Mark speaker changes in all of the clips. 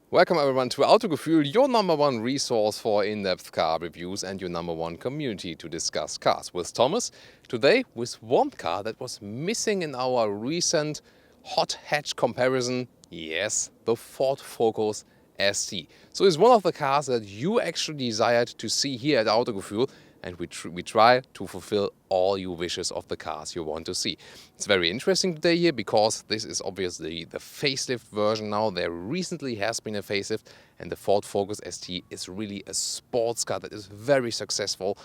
Speaker 1: Welcome everyone to Autogefühl, your number one resource for in-depth car reviews and your number one community to discuss cars. With Thomas, today with one car that was missing in our recent hot hatch comparison. Yes, the Ford Focus ST. So it's one of the cars that you actually desired to see here at Autogefühl, and we try to fulfill all your wishes of the cars you want to see. It's very interesting today here because this is obviously the facelift version now. There recently has been a facelift, and the Ford Focus ST is really a sports car that is very successful.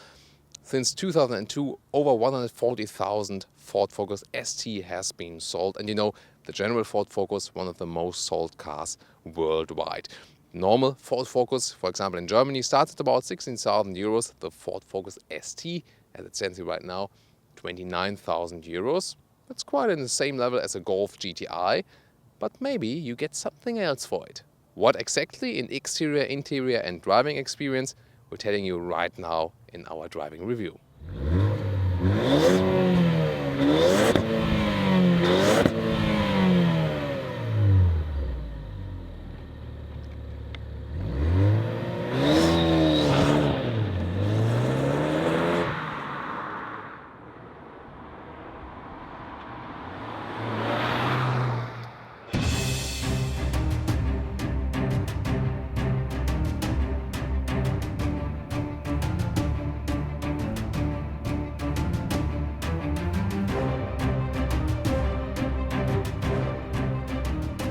Speaker 1: Since 2002, over 140,000 Ford Focus ST has been sold, and you know, the general Ford Focus, one of the most sold cars worldwide. Normal Ford Focus, for example in Germany, starts at about 16,000 euros. The Ford Focus ST, as it stands here right now, 29,000 euros. That's quite in the same level as a Golf GTI, but maybe you get something else for it. What exactly in exterior, interior and driving experience, we're telling you right now in our driving review.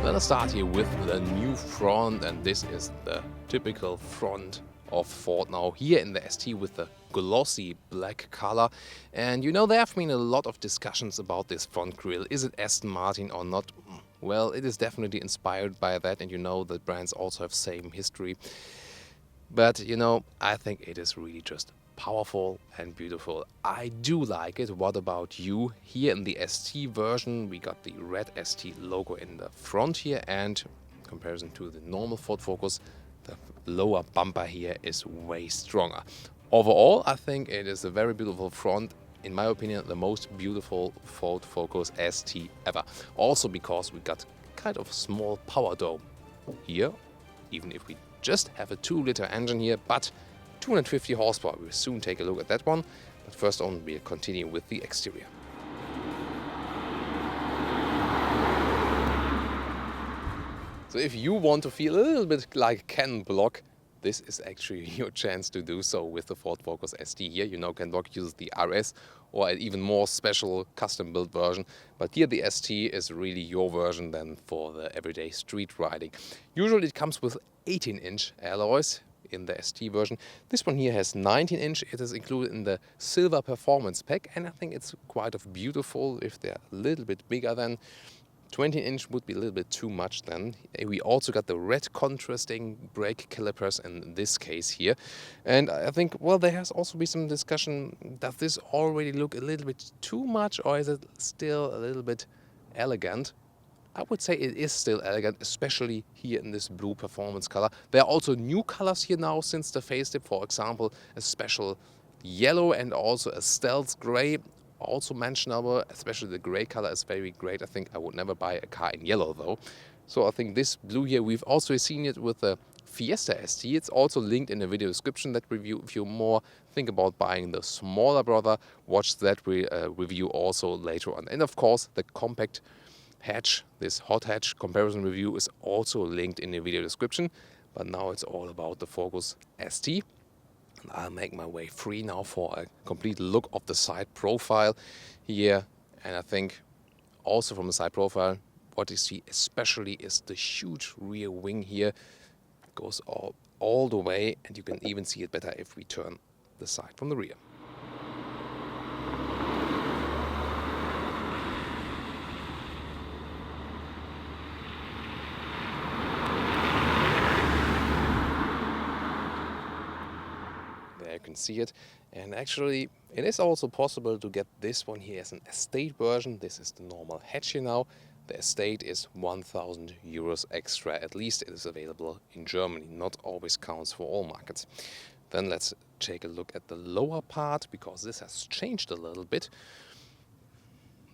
Speaker 1: Let's start here with the new front, and this is the typical front of Ford now here in the ST with the glossy black color. And you know, there have been a lot of discussions about this front grille. Is it Aston Martin or not? Well, it is definitely inspired by that, and you know the brands also have same history. But you know, I think it is really just powerful and beautiful. I do like it. What about you? Here in the ST version, we got the red ST logo in the front here, and in comparison to the normal Ford Focus, the lower bumper here is way stronger. Overall, I think it is a very beautiful front. In my opinion, the most beautiful Ford Focus ST ever. Also because we got kind of small power dome here, even if we just have a 2-liter engine here, but 250 horsepower. We'll soon take a look at that one, but first on we'll continue with the exterior. So if you want to feel a little bit like Ken Block, this is actually your chance to do so with the Ford Focus ST here. You know, Ken Block uses the RS or an even more special custom built version, but here the ST is really your version then for the everyday street riding. Usually it comes with 18-inch alloys in the ST version. This one here has 19-inch. It is included in the silver performance pack, and I think it's quite of beautiful. If they're a little bit bigger than 20-inch would be a little bit too much then. We also got the red contrasting brake calipers in this case here. And I think, well, there has also been some discussion, does this already look a little bit too much, or is it still a little bit elegant? I would say it is still elegant, especially here in this blue performance color. There are also new colors here now since the facelift. For example, a special yellow and also a stealth gray. Also mentionable, especially the gray color is very great. I think I would never buy a car in yellow though. So I think this blue here, we've also seen it with the Fiesta ST. It's also linked in the video description, that review. If you more think about buying the smaller brother, watch that review also later on. And of course, the compact hatch, this hot hatch comparison review is also linked in the video description. But now it's all about the Focus ST. And I'll make my way free now for a complete look of the side profile here. And I think also from the side profile, what you see especially is the huge rear wing here. It goes all the way, and you can even see it better if we turn the side from the rear. You can see it, and actually it is also possible to get this one here as an estate version. This is the normal hatch here now. The estate is 1,000 euros extra. At least it is available in Germany, not always counts for all markets. Then let's take a look at the lower part, because this has changed a little bit.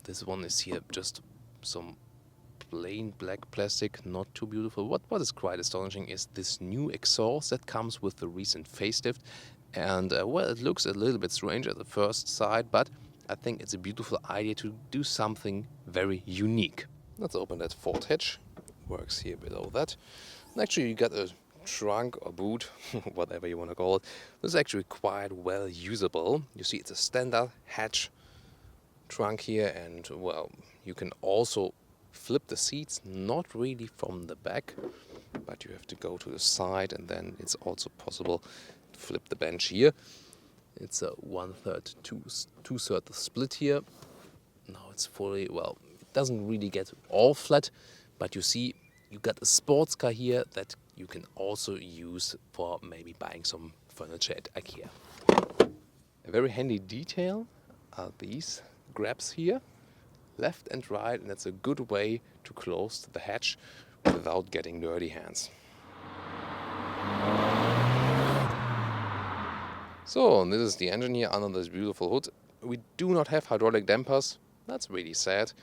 Speaker 1: This one is here just some plain black plastic, not too beautiful. What is quite astonishing is this new exhaust that comes with the recent facelift. And well, it looks a little bit strange at the first sight, but I think it's a beautiful idea to do something very unique. Let's open that Ford hatch. Works here below that. And actually you got a trunk or boot, whatever you want to call it. This is actually quite well usable. You see it's a standard hatch trunk here, and well, you can also flip the seats, not really from the back, but you have to go to the side, and then it's also possible to flip the bench here. It's a 1/3 2/3 split here. Now it's fully, well, it doesn't really get all flat, but you see you got a sports car here that you can also use for maybe buying some furniture at IKEA. A very handy detail are these grabs here, left and right, and that's a good way to close the hatch without getting dirty hands. So, and this is the engine here under this beautiful hood. We do not have hydraulic dampers. That's really sad.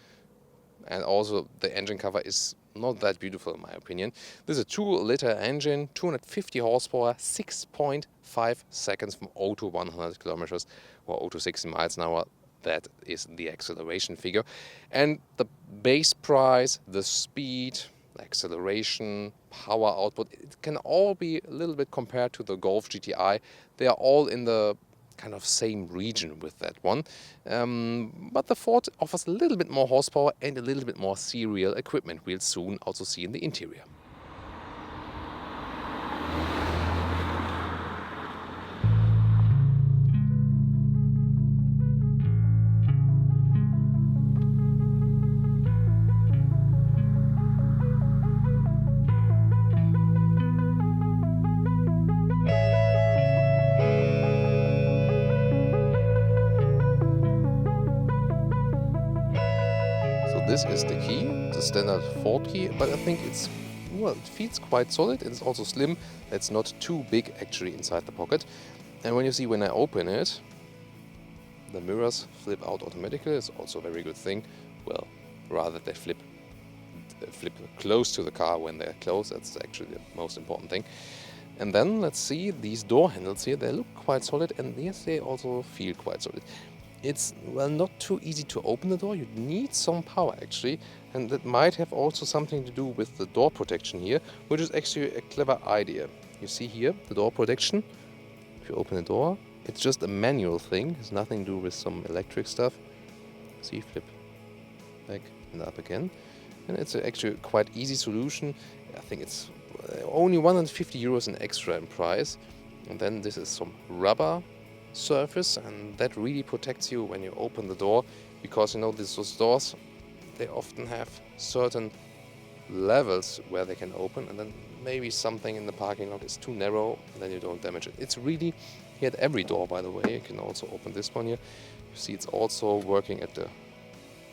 Speaker 1: And also the engine cover is not that beautiful in my opinion. This is a 2-liter engine, 250 horsepower, 6.5 seconds from 0 to 100 kilometers or 0 to 60 miles an hour. That is the acceleration figure. And the base price, the speed, acceleration, power output, it can all be a little bit compared to the Golf GTI. They are all in the kind of same region with that one. But the Ford offers a little bit more horsepower and a little bit more serial equipment. We'll soon also see in the interior. This is the key, the standard Ford key, but I think it's, well, it feels quite solid. It's also slim. It's not too big actually inside the pocket. And when you see when I open it, the mirrors flip out automatically. It's also a very good thing. Well, rather they flip close to the car when they're closed. That's actually the most important thing. And then let's see these door handles here. They look quite solid, and yes, they also feel quite solid. It's, well, not too easy to open the door. You need some power actually, and that might have also something to do with the door protection here, which is actually a clever idea. You see here the door protection. If you open the door, it's just a manual thing. It's nothing to do with some electric stuff. See, flip back and up again, and it's actually a quite easy solution. I think it's only 150 euros an extra in price, and then this is some rubber surface, and that really protects you when you open the door, because you know those doors, they often have certain levels where they can open, and then maybe something in the parking lot is too narrow, and then you don't damage it. It's really here at every door, by the way. You can also open this one here. You see it's also working at the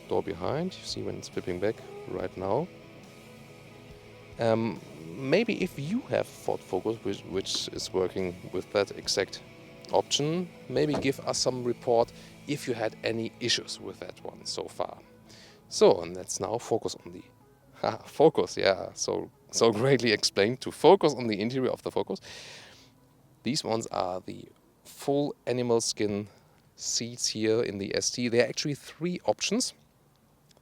Speaker 1: door behind. You see when it's flipping back right now. Maybe if you have Ford Focus which is working with that exact option, maybe give us some report if you had any issues with that one so far. So, and let's now focus on the Focus, yeah, so greatly explained, to focus on the interior of the Focus. These ones are the full animal skin seats here in the ST. There are actually 3 options.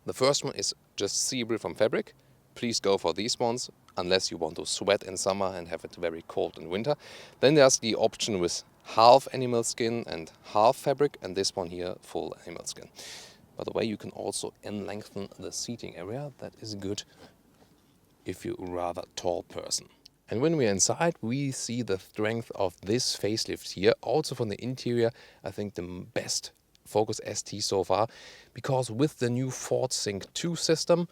Speaker 1: The first one is just zebra from fabric. Please go for these ones unless you want to sweat in summer and have it very cold in winter. Then there's the option with half animal skin and half fabric, and this one here full animal skin. By the way, you can also lengthen the seating area. That is good if you're a rather tall person. And when we're inside, we see the strength of this facelift here. Also from the interior, I think the best Focus ST so far, because with the new Ford Sync 2 system,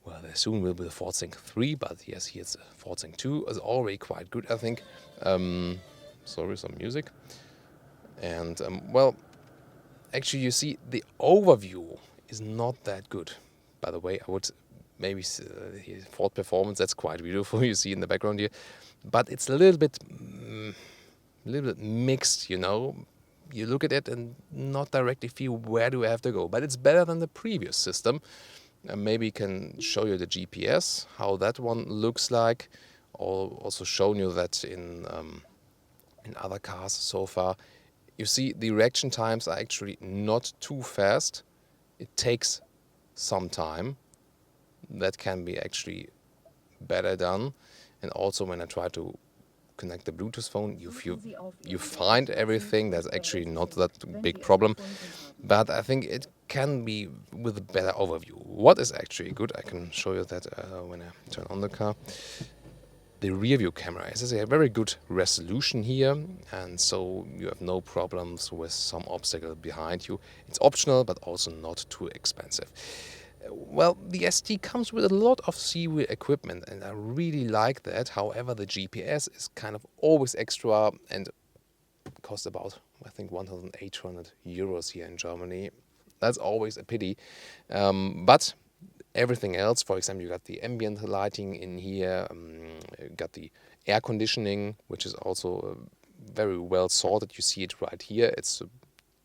Speaker 1: well, there soon will be the Ford Sync 3, but yes, here's the Ford Sync 2 is already quite good, I think. Sorry, some music. And, well, actually you see the overview is not that good. By the way, I would maybe Ford Performance, that's quite beautiful, you see in the background here. But it's a little bit mixed, you know. You look at it and not directly feel where do I have to go. But it's better than the previous system. And maybe can show you the GPS, how that one looks like. Also shown you that in other cars so far. You see the reaction times are actually not too fast. It takes some time. That can be actually better done. And also when I try to connect the Bluetooth phone, you find everything. That's actually not that big problem. But I think it can be with a better overview. What is actually good, I can show you that when I turn on the car. The rear view camera has a very good resolution here, and so you have no problems with some obstacle behind you. It's optional, but also not too expensive. Well, the ST comes with a lot of C-wheel equipment, and I really like that. However, the GPS is kind of always extra and costs about, I think, 1,800 euros here in Germany. That's always a pity. But everything else, for example, you got the ambient lighting in here, you got the air conditioning, which is also very well sorted. You see it right here.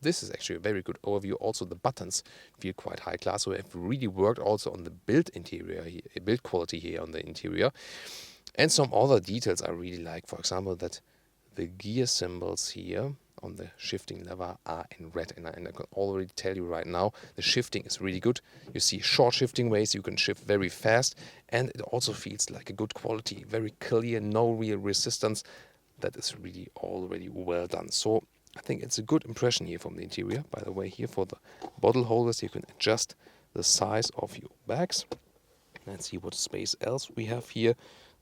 Speaker 1: This is actually a very good overview. Also, the buttons feel quite high class. So we have really worked also on the build quality here on the interior. And some other details I really like. For example, that the gear symbols here on the shifting lever are in red, and I can already tell you right now the shifting is really good. You see short shifting ways, you can shift very fast, and it also feels like a good quality, very clear, no real resistance. That is really already well done. So I think it's a good impression here from the interior. By the way, here for the bottle holders, you can adjust the size of your bags. Let's see what space else we have here.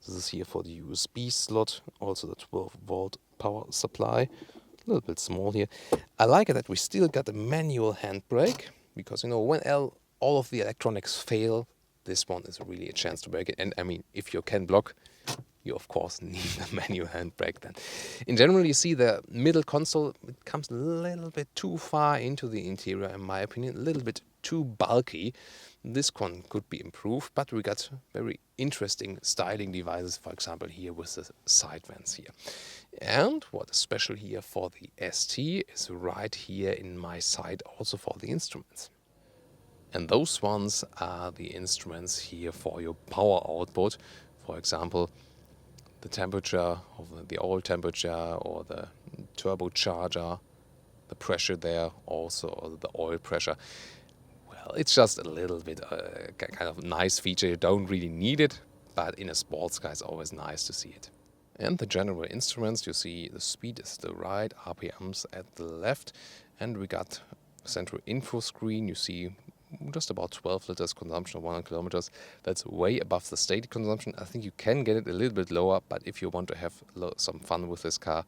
Speaker 1: This is here for the USB slot, also the 12-volt power supply. A little bit small here. I like it that we still got a manual handbrake, because when all of the electronics fail, this one is really a chance to brake it. And I mean, if you can block, you of course need a manual handbrake then. In general, you see the middle console, it comes a little bit too far into the interior, in my opinion, a little bit too bulky. This one could be improved, but we got very interesting styling devices, for example, here with the side vents here. And what is special here for the ST is right here in my side also for the instruments. And those ones are the instruments here for your power output. For example, the temperature of the oil temperature or the turbocharger, the pressure there also, or the oil pressure. Well, it's just a little bit kind of nice feature. You don't really need it, but in a sports car it's always nice to see it. And the general instruments, you see the speed is the right, RPMs at the left, and we got central info screen. You see just about 12 liters consumption of 100 kilometers. That's way above the stated consumption. I think you can get it a little bit lower, but if you want to have some fun with this car,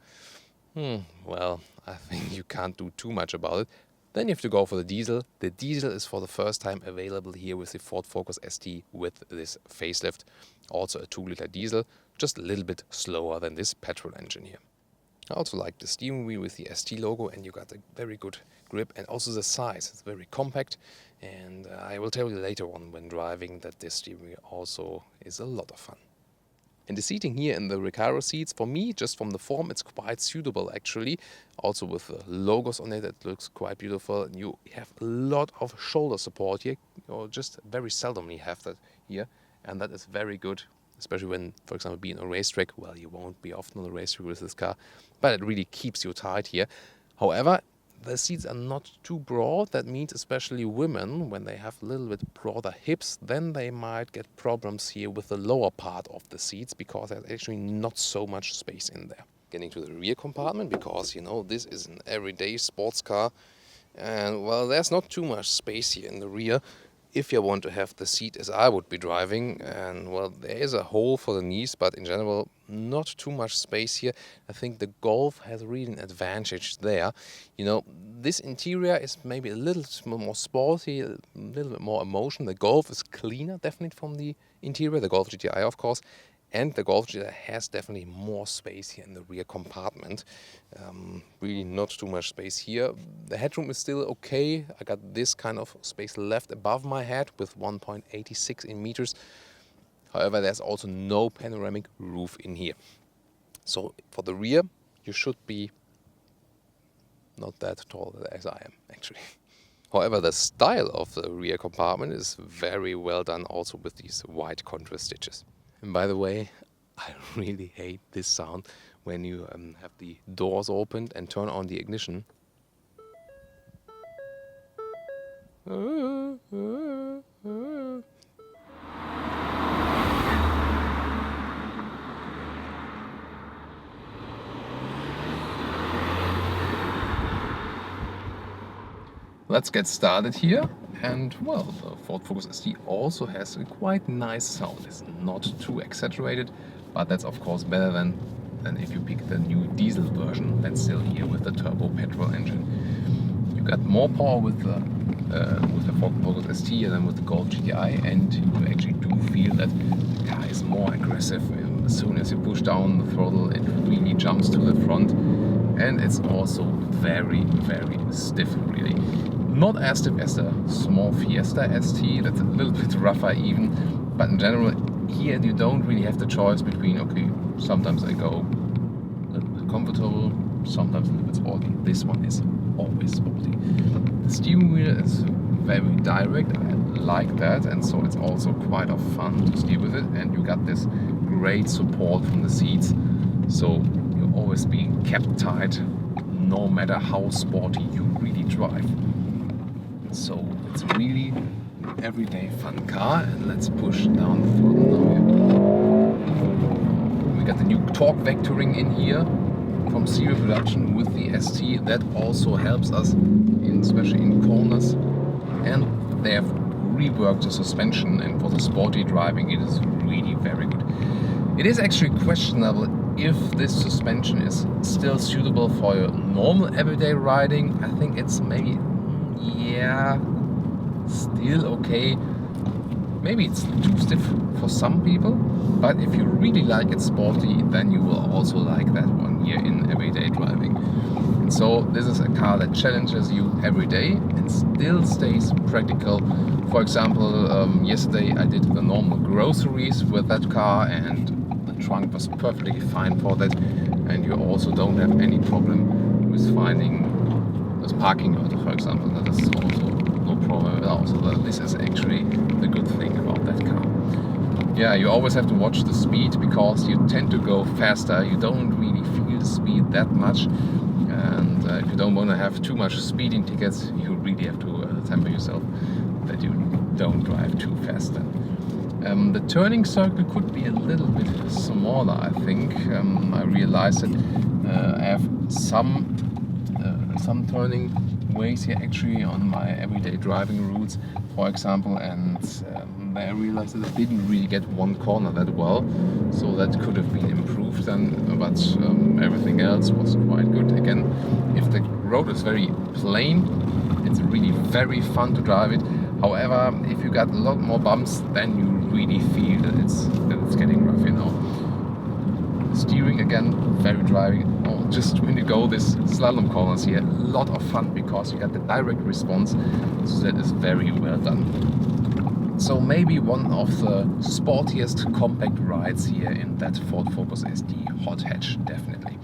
Speaker 1: well, I think you can't do too much about it. Then you have to go for the diesel. The diesel is for the first time available here with the Ford Focus ST with this facelift. Also a 2-liter diesel, just a little bit slower than this petrol engine here. I also like the steering wheel with the ST logo, and you got a very good grip, and also the size. It's very compact, and I will tell you later on when driving that this steering wheel also is a lot of fun. And the seating here in the Recaro seats, for me, just from the form, it's quite suitable actually. Also with the logos on it, it looks quite beautiful. And you have a lot of shoulder support here. You just very seldomly have that here. And that is very good, especially when, for example, being on a racetrack. Well, you won't be often on a racetrack with this car, but it really keeps you tight here. However, the seats are not too broad. That means especially women, when they have a little bit broader hips, then they might get problems here with the lower part of the seats, because there's actually not so much space in there. Getting to the rear compartment, because this is an everyday sports car, and well, there's not too much space here in the rear if you want to have the seat as I would be driving. And well, there is a hole for the knees, but in general not too much space here. I think the Golf has really an advantage there. This interior is maybe a little more sporty, a little bit more emotion. The Golf is cleaner definitely from the interior, the Golf GTI of course. And the Golf GTI has definitely more space here in the rear compartment. Really not too much space here. The headroom is still okay. I got this kind of space left above my head with 1.86 in meters. However, there's also no panoramic roof in here. So for the rear, you should be not that tall as I am, actually. However, the style of the rear compartment is very well done, also with these white contrast stitches. And by the way, I really hate this sound when you have the doors opened and turn on the ignition. Let's get started here, and well, the Ford Focus ST also has a quite nice sound. It's not too exaggerated, but that's of course better than if you pick the new diesel version that's still here with the turbo petrol engine. You got more power with the Ford Focus ST than with the Golf GTI, and you actually do feel that the car is more aggressive. As soon as you push down the throttle, it really jumps to the front, and it's also very, very stiff, really. Not as stiff as the small Fiesta ST, that's a little bit rougher even, but in general here you don't really have the choice between, okay, sometimes I go a little bit comfortable, sometimes a little bit sporty. This one is always sporty. The steering wheel is very direct, I like that, and so it's also quite a fun to steer with it, and you got this great support from the seats, so you're always being kept tight no matter how sporty you really drive. So it's really an everyday fun car, and let's push down the throttle now. We got the new torque vectoring in here from serial production with the ST. That also helps us, especially in corners, and they have reworked the suspension, and for the sporty driving it is really very good. It is actually questionable if this suspension is still suitable for your normal everyday riding. I think it's maybe, yeah, still okay. Maybe it's too stiff for some people, but if you really like it sporty, then you will also like that one here in everyday driving. And so this is a car that challenges you every day and still stays practical. For example, yesterday I did the normal groceries with that car, and the trunk was perfectly fine for that, and you also don't have any problem with finding this parking lot, for example. That is also no problem at all. So this is actually the good thing about that car. Yeah, you always have to watch the speed because you tend to go faster. You don't really feel the speed that much, and if you don't want to have too much speeding tickets, you really have to temper yourself that you don't drive too fast then. The turning circle could be a little bit smaller, I think. I realized that I have some turning ways here actually on my everyday driving routes, for example, and I realized that I didn't really get one corner that well, so that could have been improved then, but everything else was quite good. Again, if the road is very plain, it's really very fun to drive it. However, if you got a lot more bumps, then you really feel that it's getting rough, you know. Steering, again, very driving. Oh, just when you go this slalom corners here, a lot of fun because you get the direct response, so that is very well done. So maybe one of the sportiest compact rides here in that Ford Focus ST hot hatch, definitely.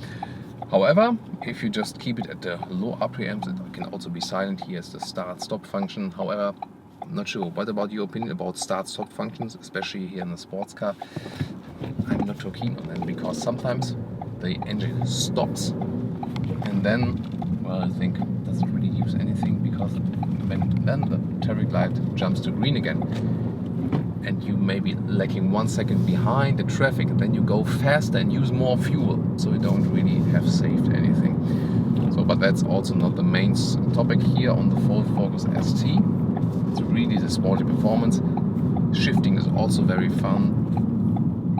Speaker 1: However, if you just keep it at the low RPMs, it can also be silent. Here's the start-stop function. However, I'm not sure. What about your opinion about start-stop functions, especially here in a sports car? I'm not so keen on that because sometimes the engine stops and then, well, I think it doesn't really use anything, because when then the traffic light jumps to green again and you may be lagging 1 second behind the traffic, and then you go faster and use more fuel, so you don't really have saved anything. So, but that's also not the main topic here on the Ford Focus ST. It's really the sporty performance. Shifting is also very fun.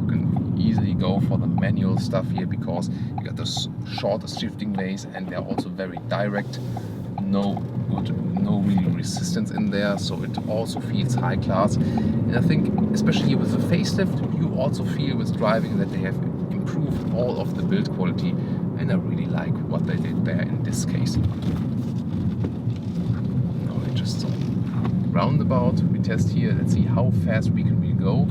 Speaker 1: You can easily go for the manual stuff here because you got the shortest shifting lanes, and they're also very direct. No really resistance in there, so it also feels high class. And I think, especially with the facelift, you also feel with driving that they have improved all of the build quality, and I really like what they did there in this case. Now I just saw roundabout. We test here. Let's see how fast we can really go.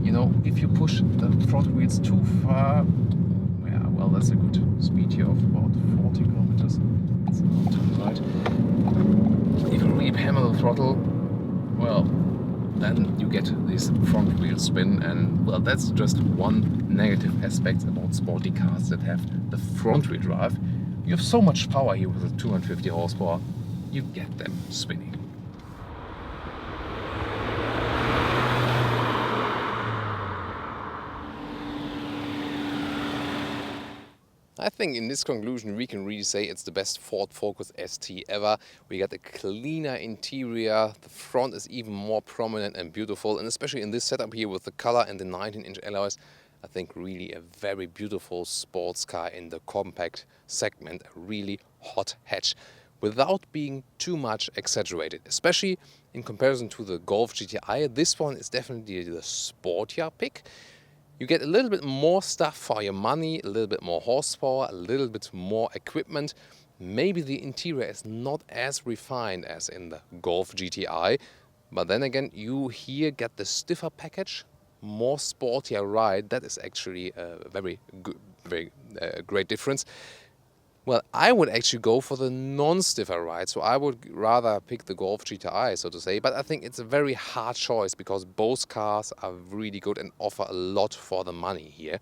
Speaker 1: You know, if you push the front wheels too far, yeah, well, that's a good speed here of about 40 kilometers. It's not too right. If you deep hammer the throttle, well, then you get this front wheel spin, and well, that's just one negative aspect about sporty cars that have the front wheel drive. You have so much power here with the 250 horsepower, you get them spinning. I think in this conclusion we can really say it's the best Ford Focus ST ever. We got a cleaner interior, the front is even more prominent and beautiful, and especially in this setup here with the color and the 19-inch alloys, I think really a very beautiful sports car in the compact segment, a really hot hatch, without being too much exaggerated. Especially in comparison to the Golf GTI, this one is definitely the sportier pick. You get a little bit more stuff for your money, a little bit more horsepower, a little bit more equipment. Maybe the interior is not as refined as in the Golf GTI, but then again, you here get the stiffer package, more sportier ride. That is actually a very good, very great difference. Well, I would actually go for the non-stiffer ride, so I would rather pick the Golf GTI, so to say, but I think it's a very hard choice because both cars are really good and offer a lot for the money here.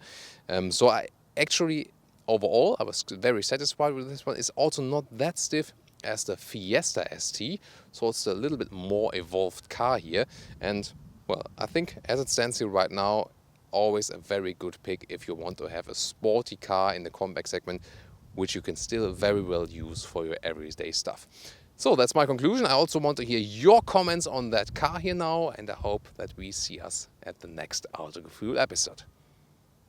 Speaker 1: So I actually, overall, I was very satisfied with this one. It's also not that stiff as the Fiesta ST, so it's a little bit more evolved car here. And, well, I think as it stands here right now, always a very good pick if you want to have a sporty car in the compact segment, which you can still very well use for your everyday stuff. So that's my conclusion. I also want to hear your comments on that car here now, and I hope that we see us at the next Autogefühl episode.